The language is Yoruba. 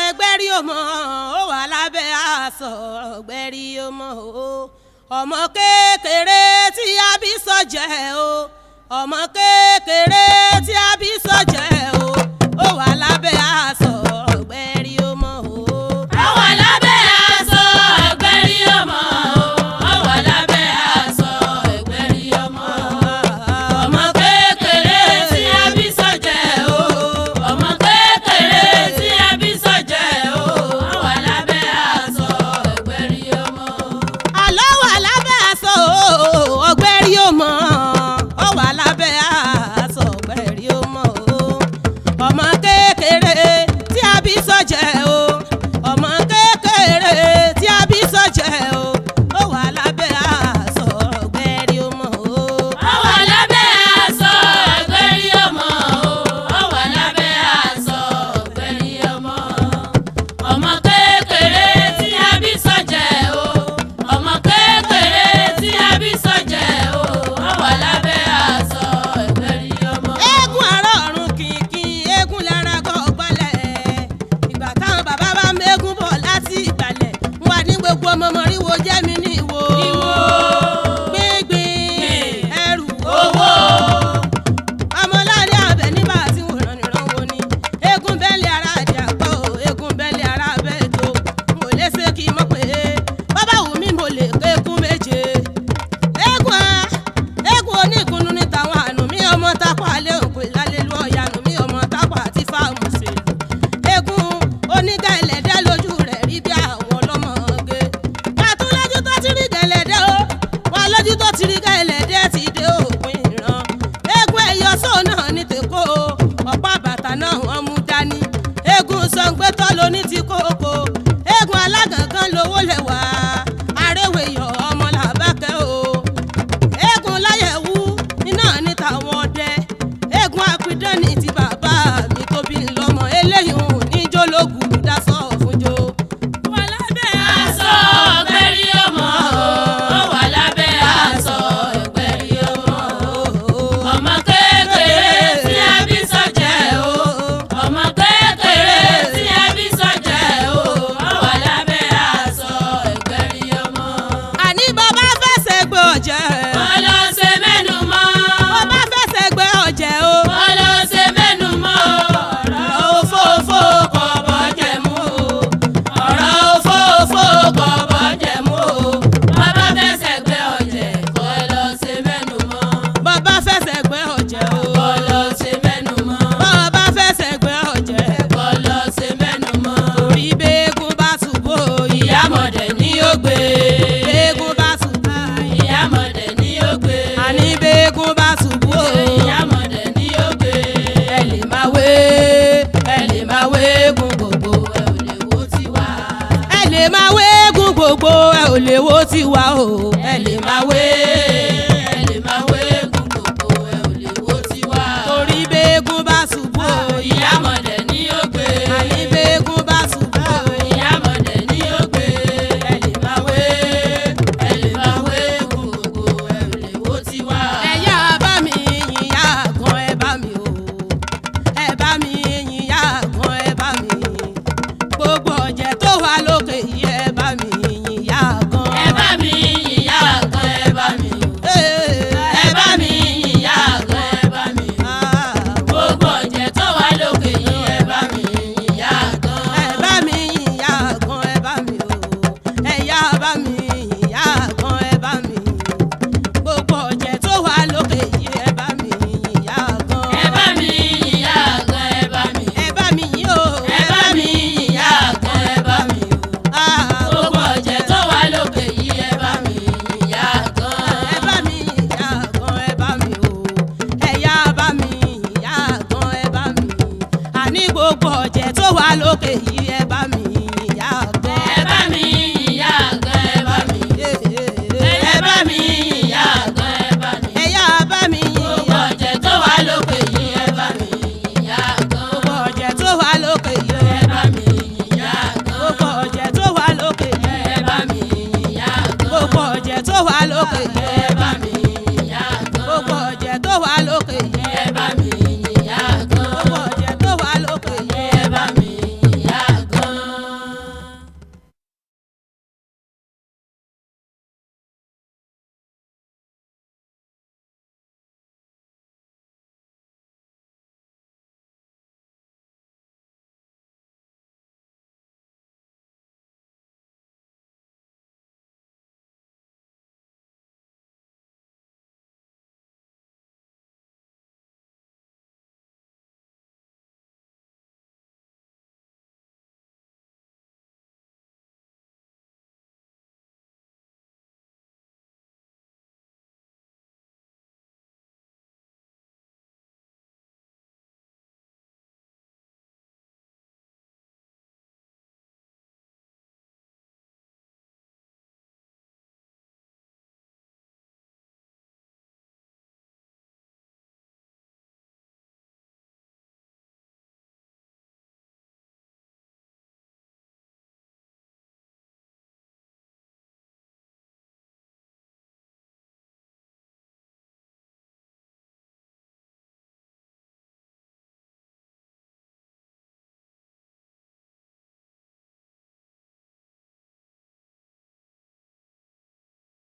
ẹgbẹ́rí ọmọ ó wà lábẹ́ aṣọ ẹgbẹ́rí ọmọ o ọmọ kékeré tí a bí sọ́jẹ́ o ọmọ kékeré tí a bí sọ́jẹ́ o ó wà lábẹ́ aṣọ ẹgbẹ́rí ọmọ o. ó wà lábẹ́ aṣọ ẹgbẹ́rí ọmọ o ó wà lábẹ́ aṣọ ẹgbẹ́rí ọmọ ọmọ kékeré tí a bí sọ́jẹ́ o ọmọ kékeré tí a bí sọ́jẹ́ o ó wà lábẹ́ aṣọ ẹgbẹ́rí ọmọ. àlọ́ wà lábẹ́ aṣọ ọgbẹ́rí ọmọ ó wà lábẹ́ aṣọ ọgbẹ́rí ọmọ o ọmọ kékeré tí a bí sọ́jẹ́ o ọmọ kékeré tí a bí sọ́jẹ́ o ó wà lábẹ́ aṣọ ọgbẹ́rí ọmọ o. ó wà lábẹ́ aṣọ ẹgbẹ́rí ọmọ o ó wà lábẹ́ aṣọ ẹgbẹ́rí ọmọ ọmọ kékeré tí a bí sọ́jẹ́ o ọmọ kékeré tí a bí sọ́jẹ́ o ó wà lábẹ́ aṣọ ẹgbẹ́rí ọmọ. eégún àárọ̀ ọ̀run kìnkìn eégún lára gọ́gbọ́lẹ̀ ìgbà táwọn bàbá bá mẹ́gún bọ̀ láti ìgbàlẹ̀ wà ní gbogbo ọmọ mọ̀ríwó jẹ́ mi ní ìwò gbíngbín ẹrù owó ọmọláàrin abẹ nígbà tí wọ́n rán nìran wo ni eégún bẹ́ẹ̀lì ara àdì àpọ̀ eégún bẹ́ẹ̀lì ara bẹ́ẹ̀ tó mo lè ṣe kí n mọ̀ pé bàbá wù mí mo lè kékún méje eégún onígunnu ní tàwọn àánú mi ọmọ tápà lé òkú ìlàlélú ọ̀yànú mi ọmọ tápà àti fáàmù ṣèlú eégún oníga ẹlẹ́dẹ́ lójú rẹ̀ rí bí àwọn ọlọ́mọge wà tún lójú tó ti rí gẹ̀lẹ́dẹ́ o wà lójú tó ti rí gẹ̀lẹ́dẹ́ ti dé òpin ìran eégún ẹ̀yọ́sọ́ náà ní tèkó ọ̀pá bàtà náà wọ́n mú dání eégún sọ̀ǹgbẹ́tọ́ lóní ti kókó eégún alágàngán lówó lẹ́wà arẹ́wẹ̀yọ̀ ọmọ làbákẹ́ o eégún láyẹ̀wú iná ní tàwọn ọdẹ eégún apidán ní ti bàbá mi tó bí lọ́mọ eléyìí hùn níjó lógùn dasọ fúnjó. wà lábẹ́ aṣọ ẹgbẹ́rí ọmọ o ó wà lábẹ́ aṣọ ẹgbẹ́rí ọmọ ọmọ kékeré tí a bí sọ́jẹ́ o ọmọ kékeré tí a bí sọ́jẹ́ o ó wà lábẹ́ aṣọ ẹgbẹ́rí ọmọ. àní bàbá fẹsẹ̀ gbé ọ̀jẹ̀ wọ́n lọ ṣe mẹ́nu mọ́. bàbá fẹsẹ̀ gbé ọ̀jẹ̀ o wọ́n lọ ṣe mẹ́nu mọ́. ọ̀rọ̀ òfófó kò bọ́jẹ̀ mú o. ọ̀rọ̀ òfófó kò bọ́jẹ̀ mú o. bàbá fẹsẹ̀ gbé ọ̀jẹ̀ kò lọ ṣe mẹ́nu mọ́. bàbá fẹsẹ̀ gbé ọ̀jẹ̀ o kò lọ ṣe mẹ́nu mọ́. bàbá fẹsẹ̀ gbé ọ̀jẹ̀ kò lọ ṣe mẹ́nu mọ́. torí bẹ́ẹ̀gùn bá ṣubú ìyá mọ̀dẹ̀ ni ó gbé. bẹ́ẹ̀gùn bá ṣubú ìyá mọ̀dẹ̀ ni ó gbé. àní bẹ́ẹ̀gùn bá ṣubú ìyá mọ̀dẹ̀ ni ó gbé. ẹ lè máa wé eégún gbogbo ẹ ò lè wo tiwa. ẹ lè máa wé eégún gbogbo ẹ ò lè wo tiwa o ẹ lè máa wé ẹ lè máa wé eégún gbogbo ẹ ò lè wo tiwa. torí bẹ́ẹ̀gùn bá ṣubú ìyá mọ̀dẹ̀ ni ó gbé. àní bẹ́ẹ̀gùn bá ṣubú ìyá mọ̀dẹ̀ ni ó gbé. ẹ lè máa wé ẹ lè máa wé eégún gbogbo ẹ ò lè wo tiwa. ẹ̀yà bá mi yìnyá gan ẹ bá mi o ẹ bá mi yìnyá gan ẹ bá mi gbogbo ọ̀jẹ̀ tó wà lókè yìí ẹ bá mi yìnyá gan. ẹ bá mi yìnyá gan ẹ bá mi. ẹ bá mi yìnyá gan ẹ bá mi. gbogbo ọ̀jẹ̀ tó wà lókè yìí ẹ bá mi yìnyá gan. ẹ bá mi yìnyá gan ẹ bá mi o ẹ̀yà bá mi yìnyá gan ẹ bá mi gbogbo ọ̀jẹ̀ tó wà lókè yìí ẹ bá mi yìnyá gan. ẹ bá mi yìnyá gan ẹ bá mi. ẹ bá mi yìn o ẹ bá mi yìnyá gan ẹ bá mi. gbogbo ọ̀jẹ̀ tó wà lókè yìí ẹ bá mi yìnyá gan. ẹ bá mi yìnyá gan ẹ bá mi o ẹ̀yà bá mi yìnyá gan ẹ bá mi àní gbogbo ọ̀jẹ̀ tó wà lókè yìí